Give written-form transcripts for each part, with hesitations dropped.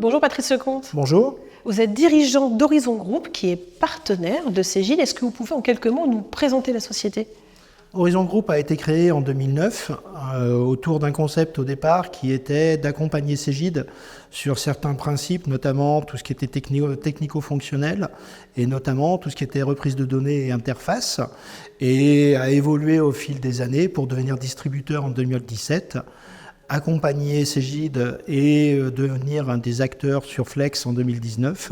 Bonjour Patrice Lecomte. Bonjour. Vous êtes dirigeant d'Horizon Group qui est partenaire de Cegid. Est-ce que vous pouvez en quelques mots nous présenter la société ? Horizon Group a été créé en 2009 autour d'un concept au départ qui était d'accompagner Cegid sur certains principes, notamment tout ce qui était technico-fonctionnel et notamment tout ce qui était reprise de données et interface, et a évolué au fil des années pour devenir distributeur en 2017, accompagner Cegid et devenir un des acteurs sur Flex en 2019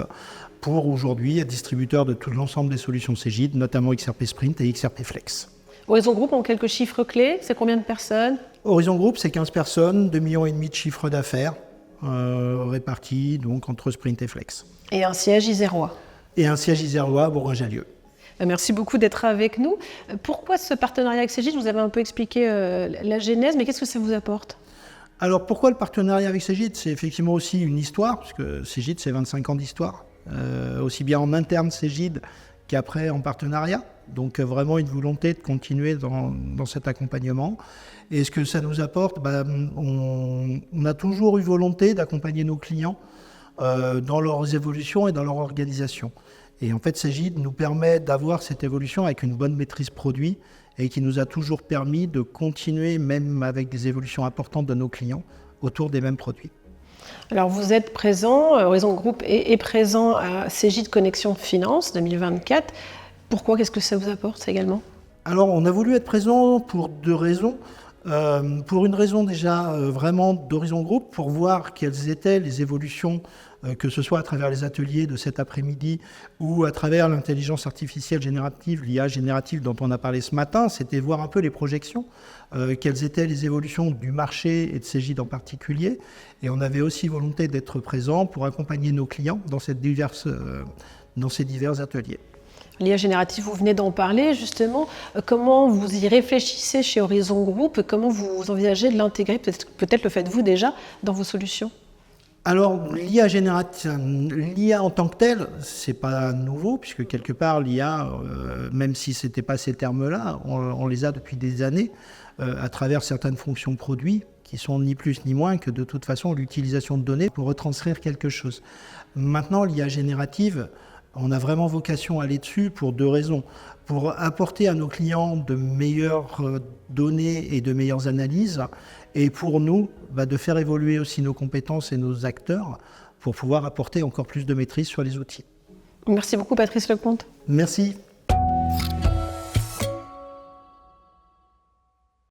pour aujourd'hui être distributeur de tout l'ensemble des solutions Cegid, notamment XRP Sprint et XRP Flex. Horizon Group, en quelques chiffres clés, c'est combien de personnes ? Horizon Group, c'est 15 personnes, 2,5 millions de chiffre d'affaires, répartis donc entre Sprint et Flex. Et un siège isérois. Et un siège isérois à Bourgoin-Jallieu. Merci beaucoup d'être avec nous. Pourquoi ce partenariat avec Cegid ? Vous avez un peu expliqué la genèse, mais qu'est-ce que ça vous apporte ? Alors pourquoi le partenariat avec Cegid ? C'est effectivement aussi une histoire, puisque Cegid, c'est 25 ans d'histoire, aussi bien en interne Cegid qu'après en partenariat. Donc vraiment une volonté de continuer dans cet accompagnement. Et ce que ça nous apporte, on a toujours eu volonté d'accompagner nos clients dans leurs évolutions et dans leur organisation. Et en fait, Cegid nous permet d'avoir cette évolution avec une bonne maîtrise produit et qui nous a toujours permis de continuer, même avec des évolutions importantes de nos clients, autour des mêmes produits. Alors vous êtes présent, Horizon Group est présent à Cegid Connexion Finance 2024. Pourquoi ? Qu'est-ce que ça vous apporte également ? Alors, on a voulu être présent pour deux raisons. Pour une raison déjà vraiment d'Horizon Group, pour voir quelles étaient les évolutions, que ce soit à travers les ateliers de cet après-midi ou à travers l'intelligence artificielle générative, l'IA générative dont on a parlé ce matin, c'était voir un peu les projections, quelles étaient les évolutions du marché et de Cegid en particulier. Et on avait aussi volonté d'être présent pour accompagner nos clients dans ces divers ateliers. L'IA générative, vous venez d'en parler justement. Comment vous y réfléchissez chez Horizon Group ? Comment vous envisagez de l'intégrer ? Peut-être le faites-vous déjà dans vos solutions ? Alors, l'IA générative, l'IA en tant que telle, c'est pas nouveau, puisque quelque part, l'IA, même si ce n'était pas ces termes-là, on les a depuis des années, à travers certaines fonctions produits, qui sont ni plus ni moins que de toute façon l'utilisation de données pour retranscrire quelque chose. Maintenant, l'IA générative, on a vraiment vocation à aller dessus pour deux raisons. Pour apporter à nos clients de meilleures données et de meilleures analyses, et pour nous, de faire évoluer aussi nos compétences et nos acteurs pour pouvoir apporter encore plus de maîtrise sur les outils. Merci beaucoup Patrice Lecomte. Merci.